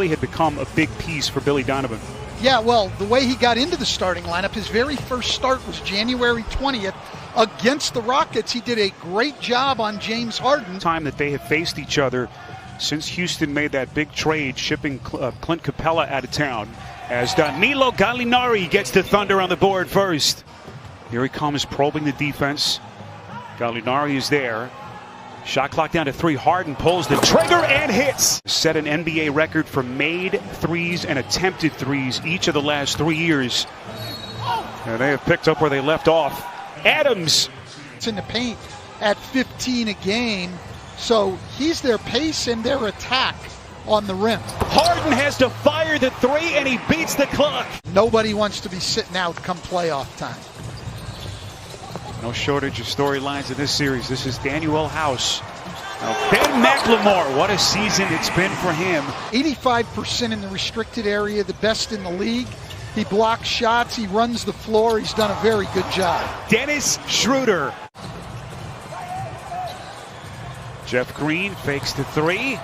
really had become a big piece for Billy Donovan. Yeah, well, the way he got into the starting lineup, his very first start was January 20th against the Rockets. He did a great job on James Harden. Time that they have faced each other since Houston made that big trade, shipping Clint Capella out of town, as Danilo Gallinari gets the Thunder on the board first. Here he comes, probing the defense. Gallinari is there. Shot clock down to 3. Harden pulls the trigger and hits. Set an NBA record for made threes and attempted threes each of the last 3 years. And they have picked up where they left off. Adams. It's in the paint at 15 a game. So he's their pace and their attack on the rim. Harden has to fire the 3 and he beats the clock. Nobody wants to be sitting out come playoff time. No shortage of storylines in this series. This is Danuel House. Ben McLemore, what a season it's been for him. 85% in the restricted area, the best in the league. He blocks shots, he runs the floor, he's done a very good job. Dennis Schroeder. Jeff Green fakes the 3,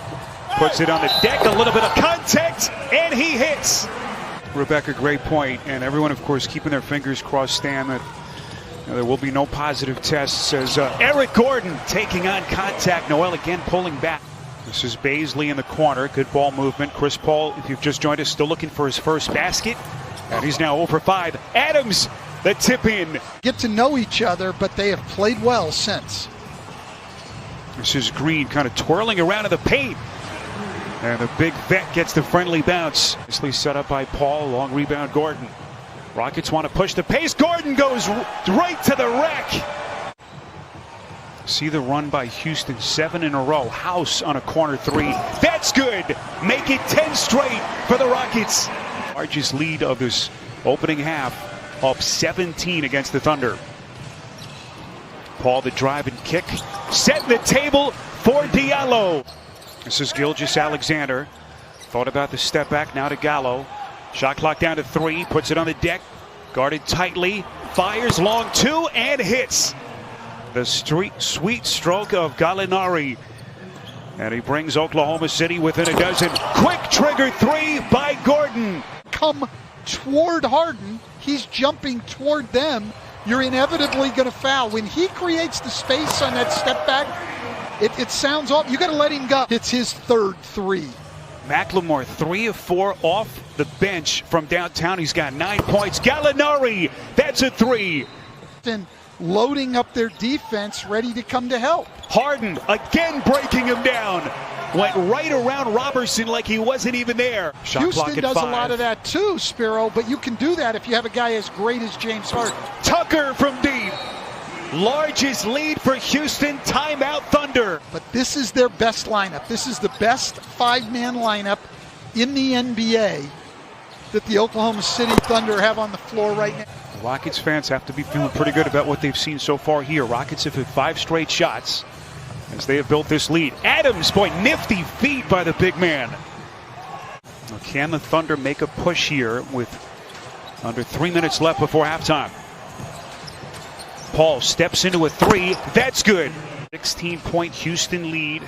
puts it on the deck, a little bit of contact, and he hits. Rebecca, great point, and everyone, of course, keeping their fingers crossed, Stan, that there will be no positive tests as Eric Gordon taking on contact. Noel again pulling back. This is Baisley in the corner. Good ball movement. Chris Paul, if you've just joined us, still looking for his first basket. And he's now over 5. Adams, the tip in. Get to know each other, but they have played well since. This is Green kind of twirling around in the paint. And the big vet gets the friendly bounce. Nicely set up by Paul. Long rebound, Gordon. Rockets want to push the pace. Gordon goes right to the rack. See the run by Houston, 7 in a row. House on a corner 3. That's good. Make it 10 straight for the Rockets. Largest lead of this opening half, up 17 against the Thunder. Paul the drive and kick. Setting the table for Diallo. This is Gilgeous-Alexander. Thought about the step back, now to Gallo. Shot clock down to 3, puts it on the deck, guarded tightly, fires long 2, and hits. The sweet stroke of Gallinari. And he brings Oklahoma City within a dozen. Quick trigger 3 by Gordon. Come toward Harden, he's jumping toward them. You're inevitably going to foul. When he creates the space on that step back, it sounds off. You got to let him go. It's his 3rd 3. McLemore 3 of 4 off the bench from downtown. He's got 9 points. Gallinari, that's a 3. And loading up their defense, ready to come to help. Harden again breaking him down. Went right around Robertson like he wasn't even there. Shot Houston does 5. a lot of that too, Spiro, but you can do that if you have a guy as great as James Harden. Tucker from deep. Largest lead for Houston. Timeout Thunder. But this is their best lineup. This is the best 5-man lineup in the NBA that the Oklahoma City Thunder have on the floor right now. Rockets fans have to be feeling pretty good about what they've seen so far here. Rockets have hit 5 straight shots as they have built this lead. Adams, boy, nifty feet by the big man. Now, can the Thunder make a push here with under 3 minutes left before halftime? Paul steps into a 3. That's good. 16-point Houston lead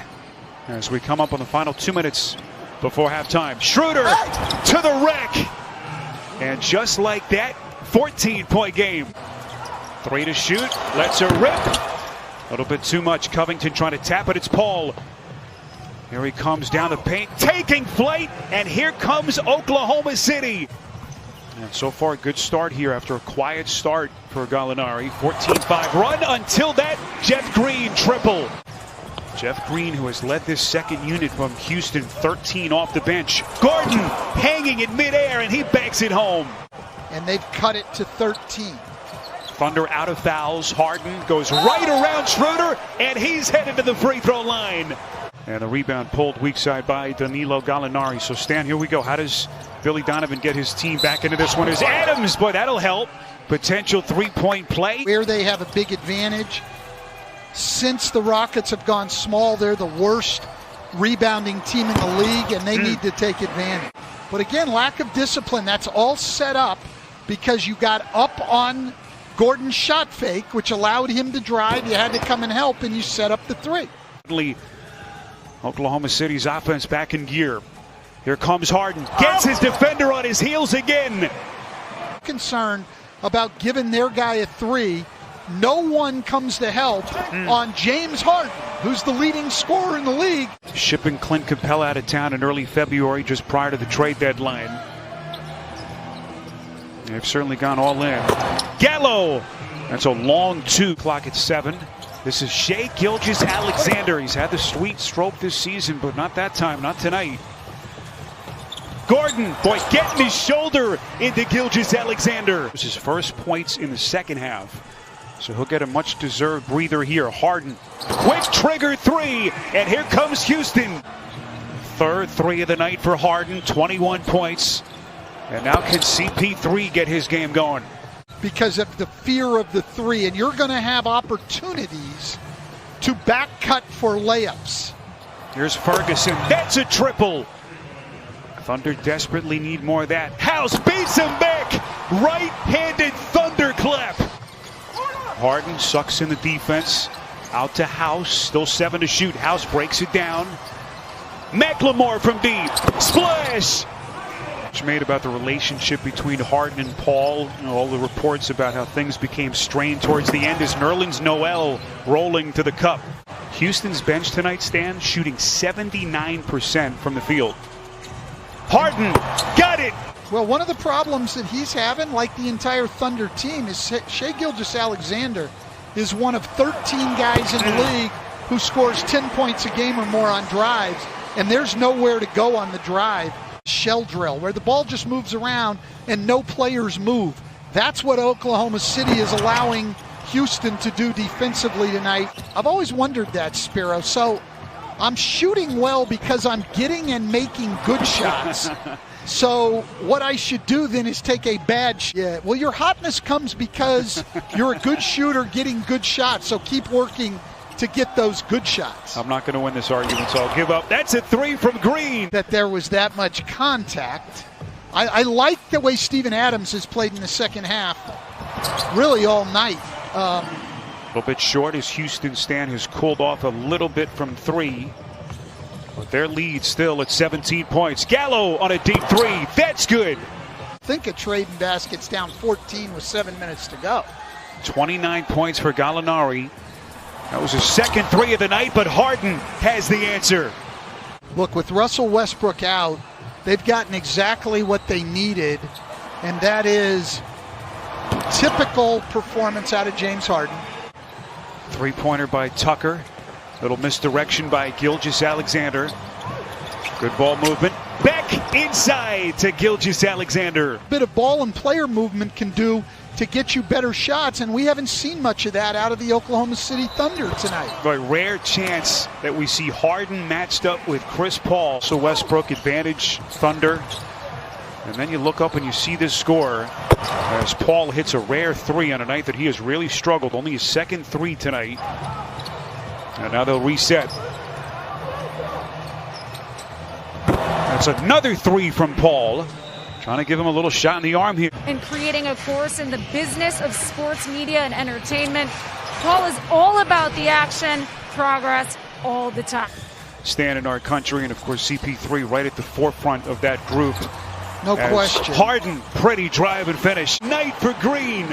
as we come up on the final 2 minutes before halftime. Schroeder to the rack. And just like that, 14-point game. 3 to shoot. Lets her rip. A little bit too much. Covington trying to tap it. It's Paul. Here he comes down the paint, taking flight. And here comes Oklahoma City. And so far, a good start here after a quiet start for Gallinari. 14-5 run until that Jeff Green triple. Jeff Green, who has led this second unit from Houston, 13 off the bench. Gordon hanging in midair, and he banks it home. And they've cut it to 13. Thunder out of fouls. Harden goes right around Schroeder, and he's headed to the free throw line. And the rebound pulled weak side by Danilo Gallinari. So, Stan, here we go. How does Billy Donovan get his team back into this one? Is Adams, boy, that'll help. Potential 3-point play. Where they have a big advantage. Since the Rockets have gone small, they're the worst rebounding team in the league, and they need to take advantage. But again, lack of discipline. That's all set up because you got up on Gordon's shot fake, which allowed him to drive. You had to come and help, and you set up the 3. Oklahoma City's offense back in gear. Here comes Harden. Gets his defender on his heels again. Concerned about giving their guy a three. No one comes to help on James Harden, who's the leading scorer in the league. Shipping Clint Capella out of town in early February, just prior to the trade deadline. They've certainly gone all in. Gallo! That's a long 2. Clock at 7. This is Shai Gilgeous-Alexander. He's had the sweet stroke this season, but not that time, not tonight. Gordon, boy, getting his shoulder into Gilgeous-Alexander. This is his first points in the second half. So he'll get a much-deserved breather here. Harden, quick trigger 3, and here comes Houston. Third 3 of the night for Harden, 21 points. And now can CP3 get his game going? Because of the fear of the 3, and you're going to have opportunities to back cut for layups. Here's Ferguson. That's a triple. Thunder desperately need more of that. House beats him back. Right-handed thunderclap. Harden sucks in the defense. Out to House. Still 7 to shoot. House breaks it down. McLemore from deep. Splash. Much made about the relationship between Harden and Paul. You know, all the reports about how things became strained towards the end as Nerlens Noel rolling to the cup. Houston's bench tonight, Stan, shooting 79% from the field. Harden got it. Well, one of the problems that he's having, like the entire Thunder team, is Shai Gilgeous-Alexander is one of 13 guys in the league who scores 10 points a game or more on drives, and there's nowhere to go on the drive. Shell drill, where the ball just moves around and no players move. That's what Oklahoma City is allowing Houston to do defensively tonight. I've always wondered that, Spiro. So I'm shooting well because I'm getting and making good shots. So what I should do then is take a bad shot. Yeah, well, your hotness comes because you're a good shooter getting good shots. So keep working to get those good shots. I'm not going to win this argument, so I'll give up. That's a 3 from Green. That there was that much contact. I like the way Steven Adams has played in the second half, really all night. A little bit short as Houston Stan has cooled off a little bit from 3. But their lead still at 17 points. Gallo on a deep 3. That's good. Think of trading baskets down 14 with 7 minutes to go. 29 points for Gallinari. That was his second 3 of the night, but Harden has the answer. Look, with Russell Westbrook out, they've gotten exactly what they needed, and that is typical performance out of James Harden. 3-pointer by Tucker. Little misdirection by Gilgeous-Alexander. Good ball movement. Back inside to Gilgeous-Alexander. Bit of ball and player movement can do to get you better shots, and we haven't seen much of that out of the Oklahoma City Thunder tonight. A rare chance that we see Harden matched up with Chris Paul. So Westbrook advantage Thunder. And then you look up and you see this score as Paul hits a rare 3 on a night that he has really struggled. Only his second 3 tonight. And now they'll reset. That's another 3 from Paul. Trying to give him a little shot in the arm here. And creating a course in the business of sports media and entertainment. Paul is all about the action, progress, all the time. Stan in our country, and of course CP3 right at the forefront of that group. No question. Harden, pretty drive and finish. Night for Green.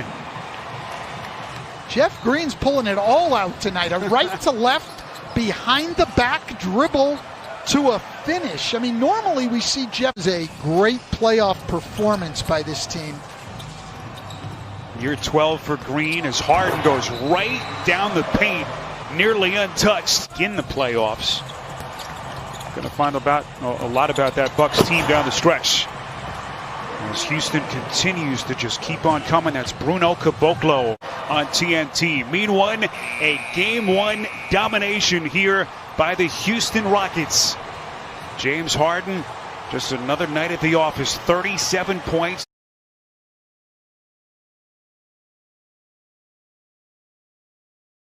Jeff Green's pulling it all out tonight. A right to left, behind the back dribble to a finish. I mean, normally we see Jeff as a great playoff performance by this team. Year 12 for Green as Harden goes right down the paint, nearly untouched in the playoffs. Going to find about a lot about that Bucks team down the stretch. As Houston continues to just keep on coming. That's Bruno Caboclo on TNT. Meanwhile, a Game 1 domination here by the Houston Rockets. James Harden, just another night at the office, 37 points.